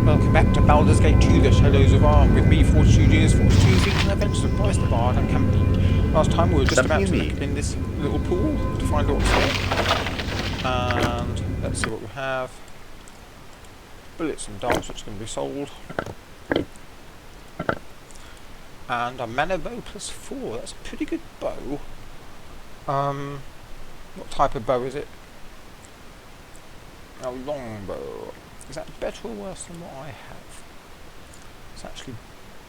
Welcome back to Baldur's Gate 2, the Shadows of Arm. With me, Fortitude is Fortitude, featuring adventures of Bryce the Bard and company. Last time we were just about to look in this little pool to find what's there. And let's see what we have. Bullets and darts, which can be sold. And a mana bow +4. That's a pretty good bow. What type of bow is it? A longbow. Is that better or worse than what I have? It's actually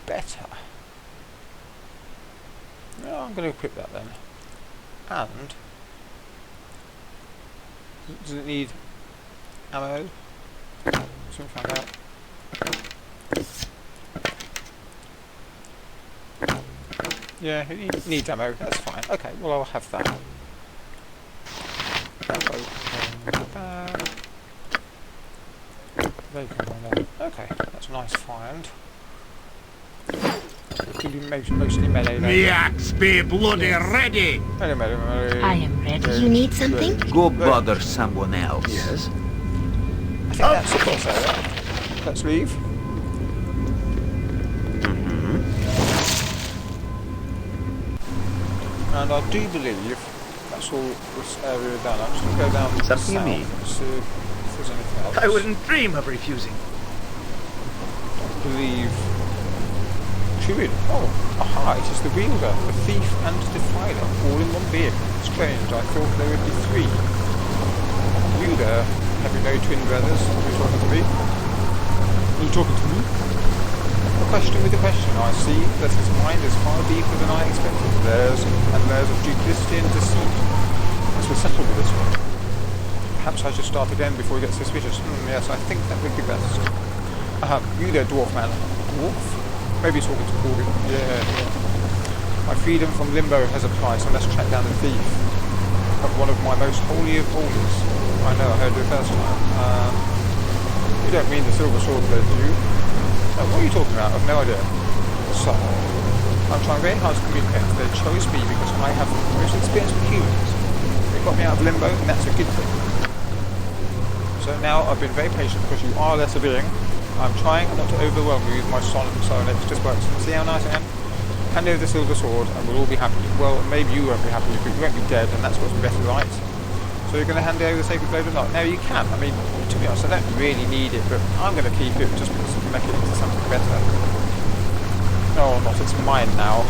better. Yeah, I'm going to equip that then. And does it need ammo? Soon find out. Yeah, it needs ammo. That's fine. Okay, well I'll have that. Okay, that's a nice find. Could be mostly melee. The axe be bloody ready! Melee. I am ready. You need something? Go bother someone else. Yes. I think that's the cross area. Let's leave. And I do believe that's all this area done. I'm just going to go down to Something south you need? and see if there's anything else. I wouldn't dream of refusing. I believe... Druid. Oh, aha, it is the wielder, the thief and defiler, all in one being. Strange, I thought there would be three. Wielder, have you no twin brothers? Are you talking to me? Are you talking to me? A question with a question. I see that his mind is far deeper than I expected. Layers and layers of duplicity and deceit. As we settle with this one. Perhaps I should start again before we get suspicious. Yes, I think that would be best. You there, dwarf man. Dwarf? Maybe he's talking to Baldur. Yeah. My freedom from limbo has a price. I must track down the thief. But one of my most holy of holies. I know, I heard it the first time. You don't mean the silver sword blade, do you? What are you talking about? I've no idea. So, I'm trying very hard to communicate. They chose me because I have the most experience with humans. They got me out of limbo, and that's a good thing. So now I've been very patient because you are less a being. I'm trying not to overwhelm you with my silence. Just works. See how nice I am? Hand over the silver sword and we'll all be happy. Well, maybe you won't be happy, but you won't be dead, and that's what's better, right? So you're going to hand over the sacred blade or not? No, you can. I mean, to be honest, I don't really need it, but I'm going to keep it just because to make it into something better. No, not. It's mine now.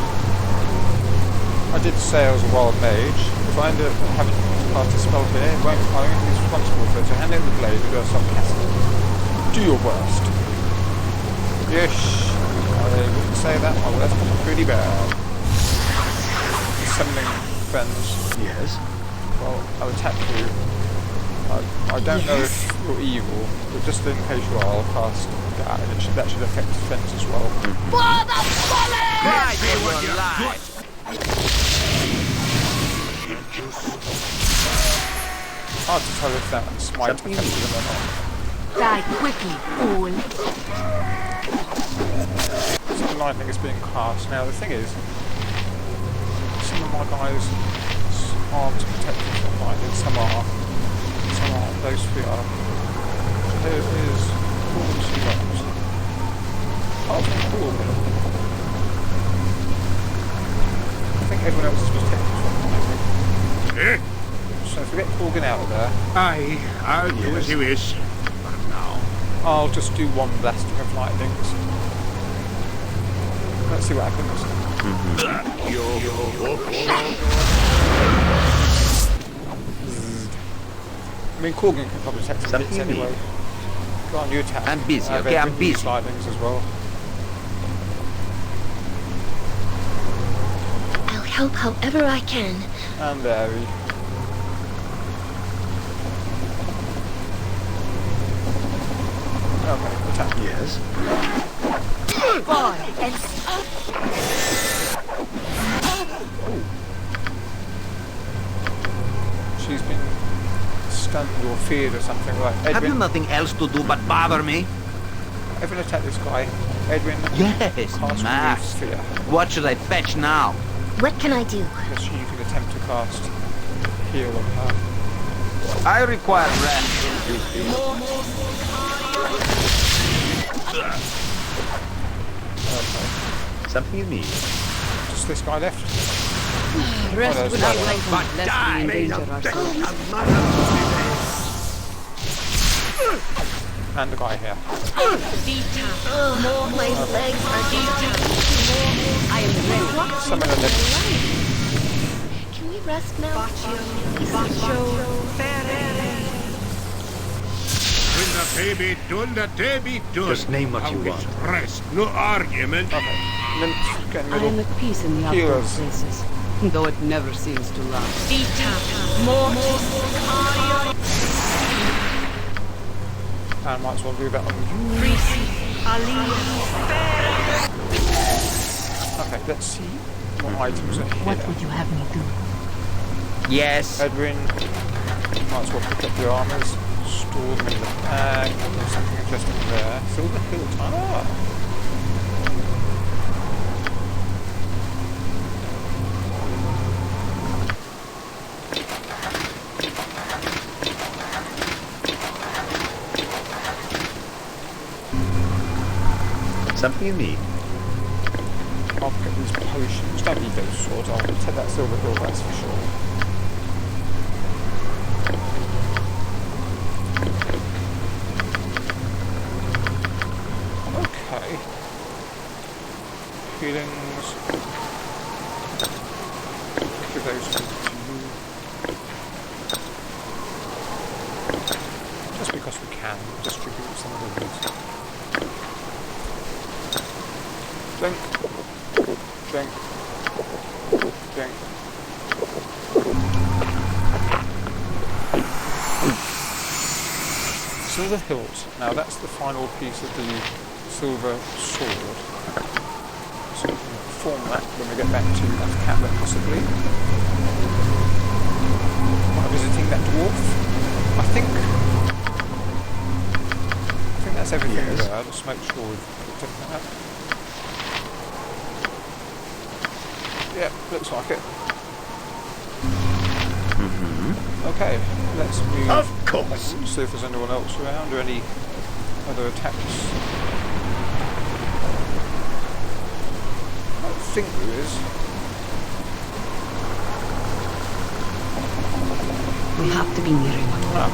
I did say I was a wild mage. If I end up having to cast a spell here, I won't be responsible for it. So hand over the blade and do some casting. Do your worst. Yes, I wouldn't say that. Oh, that's pretty bad. Summoning friends. Yes. Well, I'll attack you. I don't know if you're evil, but just in case you are, I'll cast that, and that should affect defense as well. For the bullet! Right, you will lie. Hard to tell if that smite affected them or not. Die quickly, fool. Something I think is being cast. Now the thing is, some of my guys aren't protected from lightning, some are. Some aren't. Those three are. There is Corbin and not. Apart from Corbin, I think everyone else is protected from lightning. So if we get Corbin out of there, Aye, I'll do as you wish. But now, I'll just do one blasting of lightnings. Let's see what happens. I mean, Corgan can probably attack some bits anyway. Go on, you attack. I'm busy, okay, I'm busy. Lightnings as well. I'll help however I can. And there we Okay, attack. yes. Boy, and She's been stunned or feared or something like Edwin. Have you nothing else to do but bother me? Edwin, attack this guy. Edwin. Yes, cast Max. Fear. What should I fetch now? what can I do? Yes, you can attempt to cast heal on her. I require rest. Something you need. Just this guy left. Rest there's without another waiting, But lest die! we May endanger the ourselves. best of mother And the guy here. My legs are I am ready. Summon a left. Can we rest now? When the baby done, the day be done. Just name what you Now it's want. Rest, no argument. Okay. Nymph, get in the I am middle. at peace in the Healers. outdoor places, though it never seems to last. And might as well do that on you. Okay, let's see what items are What here. would you have me do? Yes. Edwin, might as well pick up your armours, store them in the bag. There's something interesting there. Silver hilt. Ah! Something you need. I'll get these potions. Don't need those swords. I'll take that silver hilt, that's for sure. Okay. Healings. Give those to you. Just because we can distribute some of these. Drink. Drink. Drink. Silver hilt. Now that's the final piece of the silver sword. So we can perform that when we get back to that cabinet possibly. While visiting that dwarf. I think that's everything Yes. there. Just make sure we've picked everything up. Yeah, looks like it. Okay, let's move. Of course. See if there's anyone else around or any other attacks. I don't think there is. We have to be nearing. No.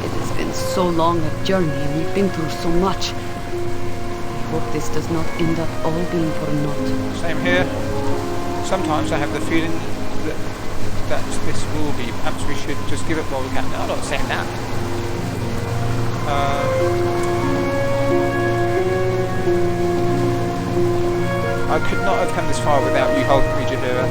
It has been so long a journey and we've been through so much. I hope this does not end up all being for naught. Same here. Sometimes I have the feeling that this will be. Perhaps we should just give it while we can. No, I'm not saying that. I could not have come this far without you helping me, Jahira.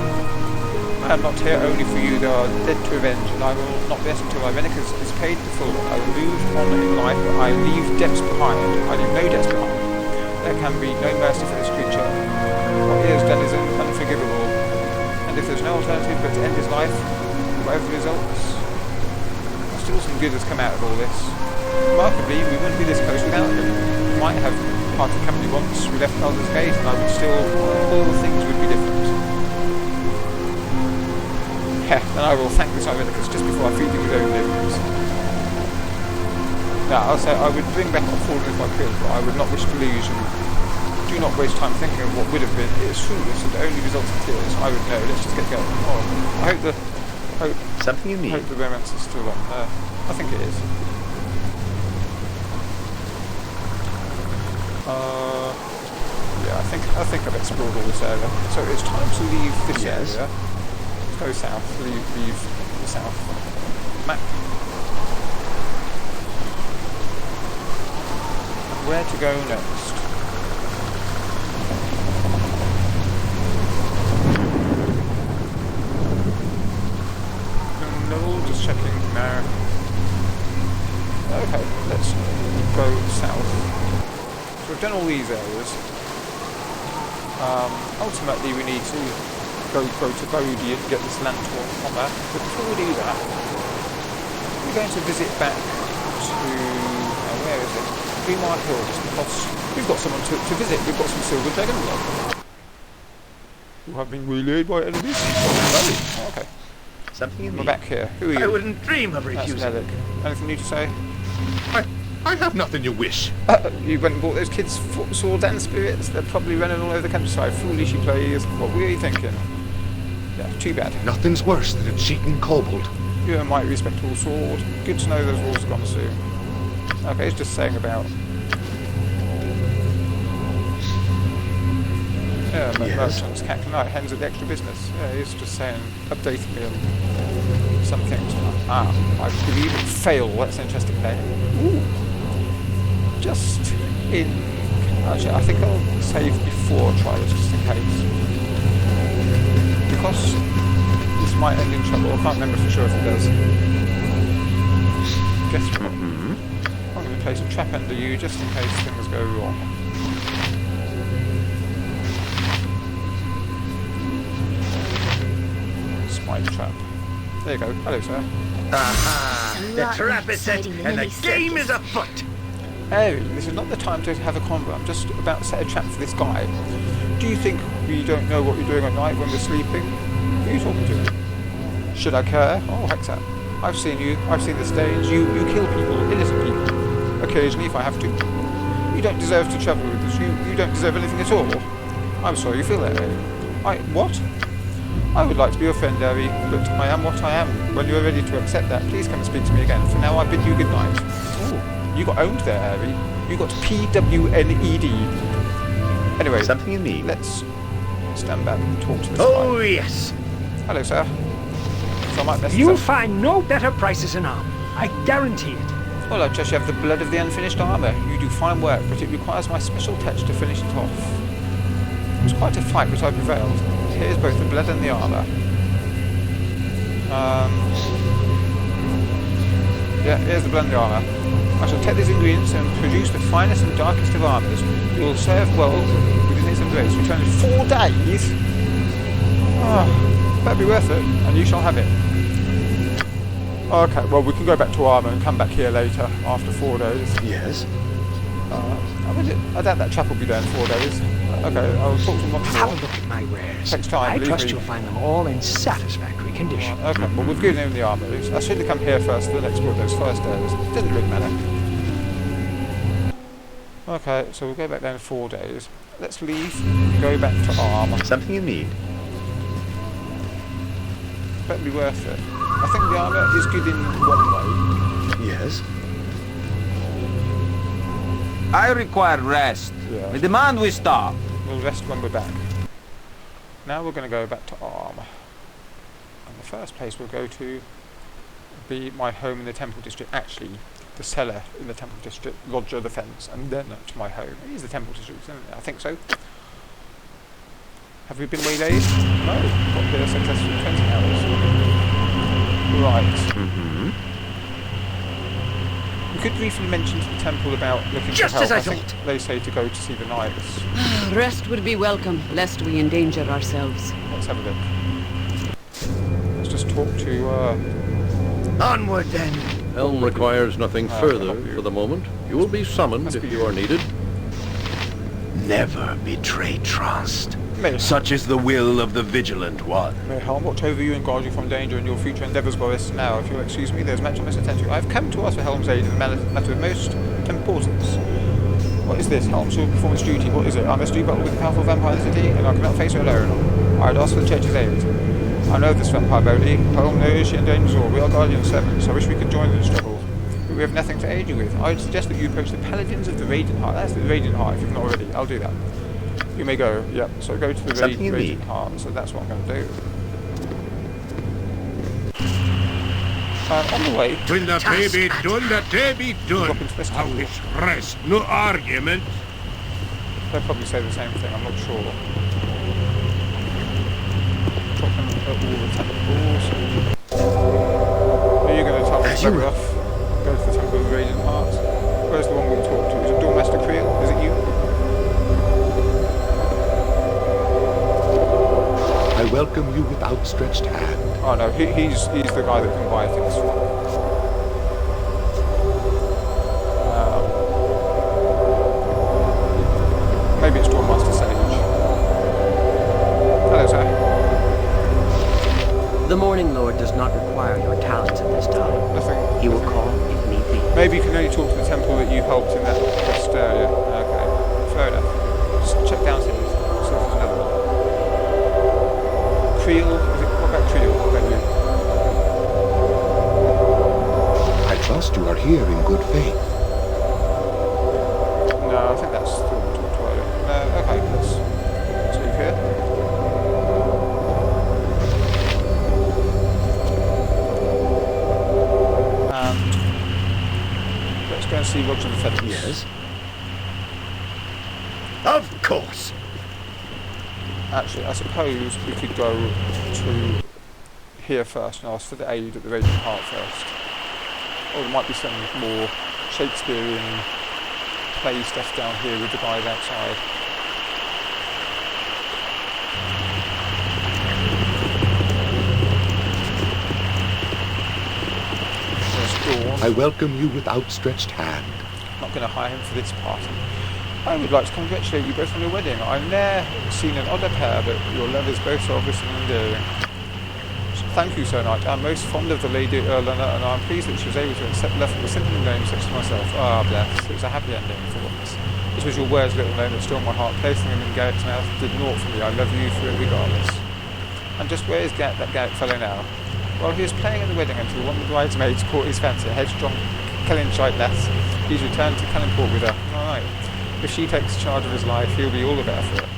I am not here only for you, though I am dead to avenge, and I will not rest until my Venicus is paid the full. I will move on in life, but I leave debts behind. I leave no debts behind. There can be no mercy for this creature. What he has done is unforgivable, and if there's no alternative but to end his life, whatever the results, still some good has come out of all this. Remarkably, we wouldn't be this close without him. We might have parted company once we left Baldur's Gate, and I would still, all things would be different. Yeah, and I will thank this Irenicus just before I feed him his own limbs. Now, I'll say I would bring back a fallen if I could, but I would not wish to lose you. Do not waste time thinking of what would have been. It is foolish and only results in tears. I would know. Let's just get going. Oh, I hope Something you need. the romance is still on. I think it is. Yeah, I think I've explored all this area. So it's time to leave this Yes. area. Let's go south. Leave the south map. And where to go next? No, just checking now. Okay, let's go south. So we've done all these areas. Ultimately we need to go to Bodhi and get this lantern on that. But before we do that, we're going to visit back to... where is it? Greenmire Hills, because we've got someone to visit. We've got some silver dragon blood. Who have been waylaid by enemies? Oh, okay. Something you We're need. back here. Who are you? I wouldn't dream of That's refusing. Nellic. Anything new to say? I have nothing you wish. You went and bought those kids' swords and spirits. They're probably running all over the countryside. Foolish you players. What were you thinking? Yeah, too bad. Nothing's worse than a cheating kobold. You're a mighty respectable sword. Good to know those walls are gone soon. Okay, it's just saying about... Yeah, merchants, Cackling Knight, hens at the extra business. Yeah, he's just saying, updating me on some things. I believe it fail. That's an interesting name. Ooh. Just in... Actually, I think I'll save before I try this, just in case. Because this might end in trouble. I can't remember for sure if it does. Guess what? I'm going to place a trap under you just in case things go wrong. Spider trap. There you go. Hello, sir. Aha! The trap is set and the game is afoot! Oh, this is not the time to have a convo. I'm just about to set a trap for this guy. Do you think we don't know what you're doing at night when we're sleeping? Who are you talking to? Should I care? Oh, heck that. I've seen you. I've seen the stage. You kill people, innocent people. Occasionally, if I have to. You don't deserve to travel with us. You don't deserve anything at all. I'm sorry you feel that way. What? I would like to be your friend, Harry, but I am what I am. When you are ready to accept that, please come and speak to me again. For now, I bid you good night. Oh, you got owned there, Harry. You got PWNED. Anyway, Something you need. let's stand back and talk to this Oh, guy. yes! Hello, sir. So I might mess this You'll up. find no better prices in Armour. I guarantee it. Well, I just have the blood of the unfinished armour. You do fine work, but it requires my special touch to finish it off. It was quite a fight, but I prevailed. Here's both the blood and the armour. Yeah, here's the blood and the armour. I shall take these ingredients and produce the finest and darkest of armours. You will serve well within its embrace. Return in 4 days? Oh, that'd be worth it, and you shall have it. Okay, well, we can go back to Armour and come back here later, after 4 days. Yes? I doubt that chap will be there in 4 days. Okay, I'll talk to him once Have more. a look at my wares. Takes time, I believe trust me. you'll find them all in satisfactory condition. Okay, well, we've given him the armour. I should have come here first, then explored those first areas. Doesn't really matter. Okay, so we'll go back there in 4 days. Let's leave, go back to Armour. Something you need. Better be worth it. I think the armour is good in one way. Yes? I require rest. Yeah. I demand we stop. We'll rest when we're back. Now we're going to go back to Armour. And the first place we'll go to be my home in the Temple District. Actually, the cellar in the Temple District, Roger the Fence, and then to my home. It is the Temple District, isn't it? I think so. Have we been waylaid? No. Got here successfully in 20 hours. Right. We could briefly mention to the temple about looking Just for help. as I think thought. they say to go to see the knights. Rest would be welcome, lest we endanger ourselves. Let's have a look. Let's just talk to, Onward then! Helm requires nothing I'll further help you. for the moment. You will be summoned Must if be you you. are needed. Never betray trust. May, Such is the will of the Vigilant One. may Helm watch over you and guard you from danger in your future endeavours, Boris. Now, if you'll excuse me, there's much I must attend to. I have come to ask for Helm's aid in a matter of most importance. What is this, Helm? Shall perform its duty. What is it? I must do battle with the powerful vampire in the city, and I cannot face her alone. I'd ask for the Church's aid. I know this vampire body. Helm knows she endangers all. We are guardian servants. I wish we could join in the struggle. But we have nothing to aid you with. I would suggest that you approach the Paladins of the Radiant Heart. That's the Radiant Heart, if you've not already. I'll do that. You may go. Yep. So go to the Something you Radiant need. Heart. So that's what I'm going to do. On the way, When the day be done, the day be done. Drop into this I temple. wish rest, no argument. they'll probably say the same thing. I'm not sure. Talking at all the temples. Are you going to tell me to bugger off? Go to the Temple of the Radiant Heart. Where's the one we'll talk to? Is it Dormaster Creel? Is it you? I welcome you with outstretched hand. Oh no, he's the guy that can buy things from. Maybe it's Dormaster Sage. Hello, sir. The Morning Lord does not require your talents at this time. Nothing. He will call if need be. Maybe you can only talk to the temple that you Rest area. Okay. Fair enough. Just check downstairs. See if there's another one. Creel? What about Creel? What about you? I trust you are here in good faith. No, I think that's still talked about earlier. Okay, let's leave here. And let's go and see Roger the Feathers. Yes? Of course. Actually, I suppose we could go to here first and ask for the aid at the Radiant Heart first. Or there might be some more Shakespearean play stuff down here with the guys outside. I welcome you with outstretched hand. Not going to hire him for this party. I would like to congratulate you both on your wedding. I've never seen an odder pair, but your love is both so obvious and endearing. So thank you, Sir Knight. I'm most fond of the Lady Erlana, and I'm pleased that she was able to accept love from a simple name such as myself. Ah, bless. It was a happy ending for once. It was your words, little known, that stole my heart. Placing them in Garrett's mouth did naught for me. I love you for it regardless. And just where is that Garrett fellow now? While he was playing at the wedding until one of the bridesmaids caught his fancy, a headstrong Kellinshite lass, he's returned to Cannonport with her. Alright. If she takes charge of his life, he'll be all the better for it.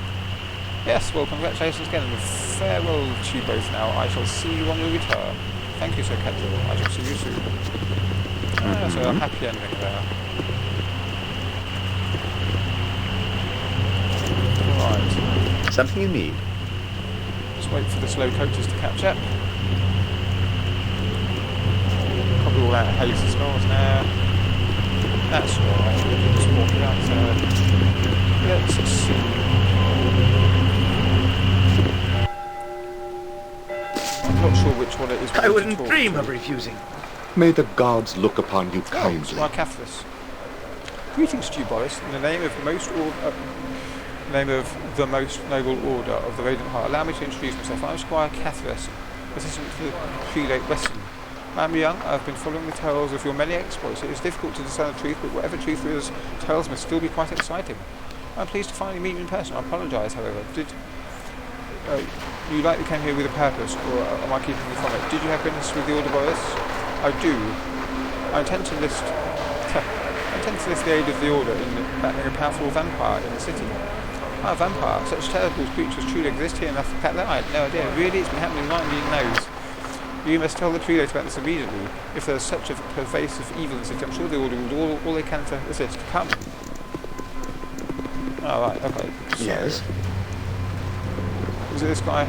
Yes, well, congratulations again, and farewell to you both now. I shall see you on your return. Thank you, Sir Kettle. I shall see you soon. So a happy ending there. Right. Something you need. Just wait for the slow coaches to catch up. Probably all out of haste as well now. That's alright, we'll just walk it outside. Let's see. I'm not sure which one it is. I wouldn't dream of refusing. May the gods look upon you Oh, kindly. Squire Cathras. Greetings to you, Boris. In the name of the most noble order of the Radiant Heart, allow me to introduce myself. I'm Squire Cathras, assistant to the prelate Weston. I'm young. I've been following the tales of your many exploits. It is difficult to discern the truth, but whatever truth there is, tales must still be quite exciting. I'm pleased to finally meet you in person. I apologise, however. Did you likely came here with a purpose, or am I keeping you from it? Did you have business with the Order, Boris? I do. I intend to list the aid of the Order in battling a powerful vampire in the city. Ah, vampire. Such terrible creatures truly exist here in Africa. I had no idea. Really, it's been happening right under your nose. You must tell the prelate about this immediately. If there is such a pervasive evil in the city, I'm sure the Order will do all they can to assist. Come. Oh, right, okay. So, Yes? is it this guy?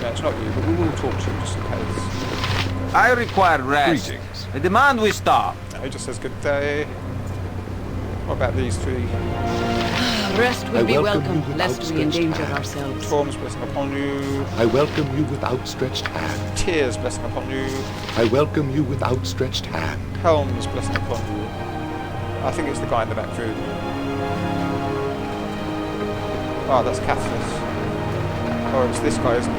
No, it's not you, but we will talk to you just in case. I require rest. Greetings. I demand we stop. No, he just says good day. What about these three? Rest I will be welcome welcome, you with lest we outstretched endanger hand. ourselves. Storm's blessing upon you. I welcome you with outstretched hand. Tears blessing upon you. I welcome you with outstretched hand. Helm's blessing upon you. I think it's the guy in the back room. Oh, that's Cathras. Oh, it's this guy, isn't it?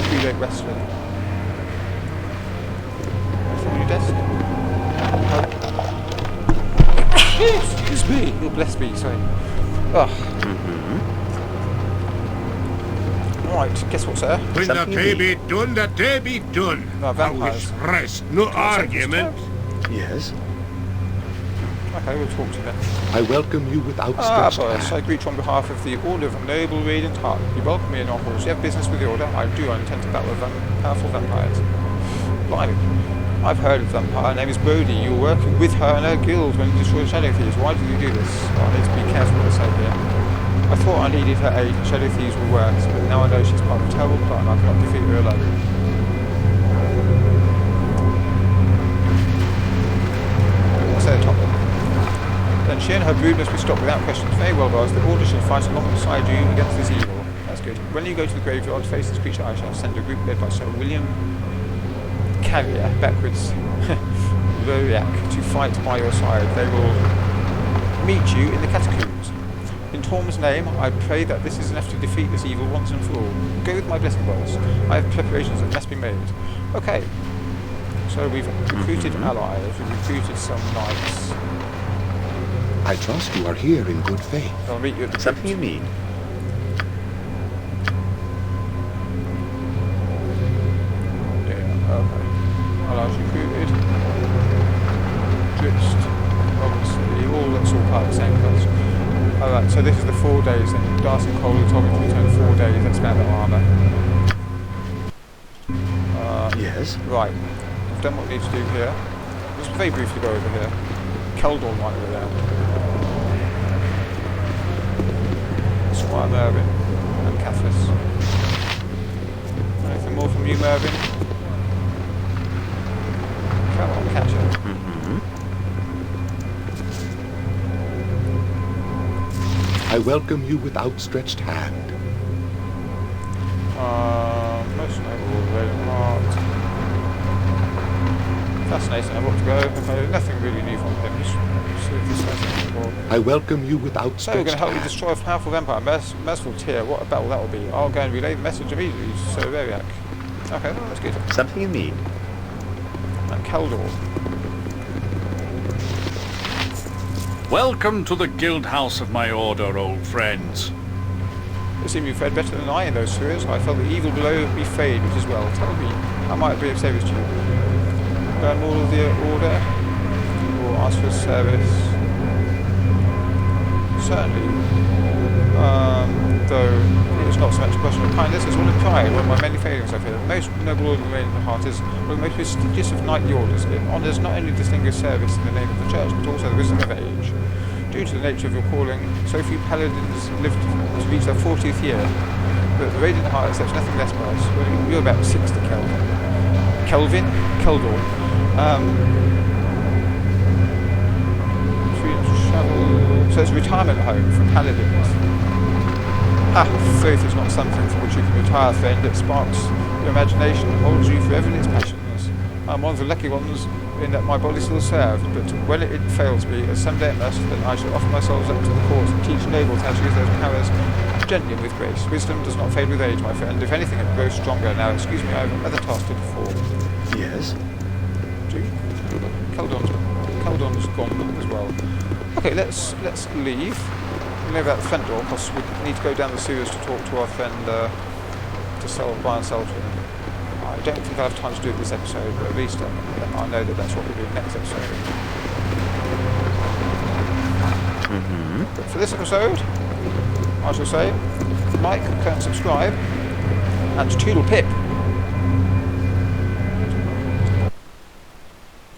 Prelate Wrestler. Anything on your desk? Excuse me. Oh, bless me, sorry. Oh. Alright, guess what, sir? When the Something day you be done, the day be done. No, I vampires. wish rest, no argument. Yes? Okay, we'll talk to you then. I welcome you with Ah, outstretched Boris, I hand. greet you on behalf of the Order of Noble Radiant Heart. You welcome me in our halls. You have business with the Order? I do. I intend to battle with powerful vampires. Blimey. I've heard of vampire. Her name is Bodhi. You were working with her and her guild when you destroyed Shadow Thieves. Why did you do this? Oh, I need to be careful what I say here. I thought I needed her aid. Shadow Thieves were worse, but now I know she's part of a terrible plan. I cannot defeat her alone. What's at the top then? Then she and her brood must be stopped without question. Very well, Boris. The Order shall fight alongside you against this evil. That's good. When you go to the graveyard to face this creature, I shall send a group led by Sir William Carrier backwards Roriak to fight by your side. They will meet you in the catacombs. In Torm's name, I pray that this is enough to defeat this evil once and for all. Go with my blessing, Boris. I have preparations that must be made. Okay. So we've recruited allies, we've recruited some knights. I trust you are here in good faith. I'll meet you at the Something you need? Yeah, okay. Allies recruited. Just obviously, that's all part of the same quest. Alright, so this is the 4 days then. Darcy and Cole told me to return 4 days, that's about the armour. Yes? Right, I've done what I need to do here. Just very briefly go over here. Keldor right over there. Squire Mervyn and Cathris. Anything more from you, Mervyn? Come on, catch her. I welcome you with outstretched hand. Most noble, red heart. Fascinating, I've got to go. Okay, nothing really new from him. Just see if this has anything more. I welcome you with So we're outstretched going to help you hand. destroy a powerful empire. Merciful Tear. What a battle that will be. I'll go and relay the message immediately. So Variac. Okay, well, that's good. Something you need? And Keldor. Welcome to the guild house of my order, old friends. It seemed you fared better than I in those sewers. I felt the evil below me fade, which is well. Tell me, how might I be of service to you? Learn more of the order? Or ask for service? Certainly. Though it is not so much a question of kindness as one of pride, one of my many failings I fear. The most noble order remaining in the heart is one of the most prestigious of knightly orders. It honours not only distinguished service in the name of the church, but also the wisdom of age. Due to the nature of your calling, so few paladins lived to reach their 40th year, but the Radiant Heart accepts nothing less by us. Well, you're about 60, Keldor. So it's a retirement home for paladins. Faith is not something for which you can retire, friend. It sparks your imagination and holds you forever in its passions. I'm one of the lucky ones in that my body still served, but when it fails me, as someday it must, then I shall offer myself up to the court and teach nobles how to use those powers gently and with grace. Wisdom does not fade with age, my friend. If anything, it grows stronger. Now, excuse me, I have another task to perform. Yes? Keldon's gone as well. Okay, let's leave. We know about the front door, because we need to go down the sewers to talk to our friend to buy and sell to him. I don't think I have time to do it this episode, but at least I know that that's what we'll do next episode. But for this episode, I shall say, like, comment, subscribe, and toodle pip.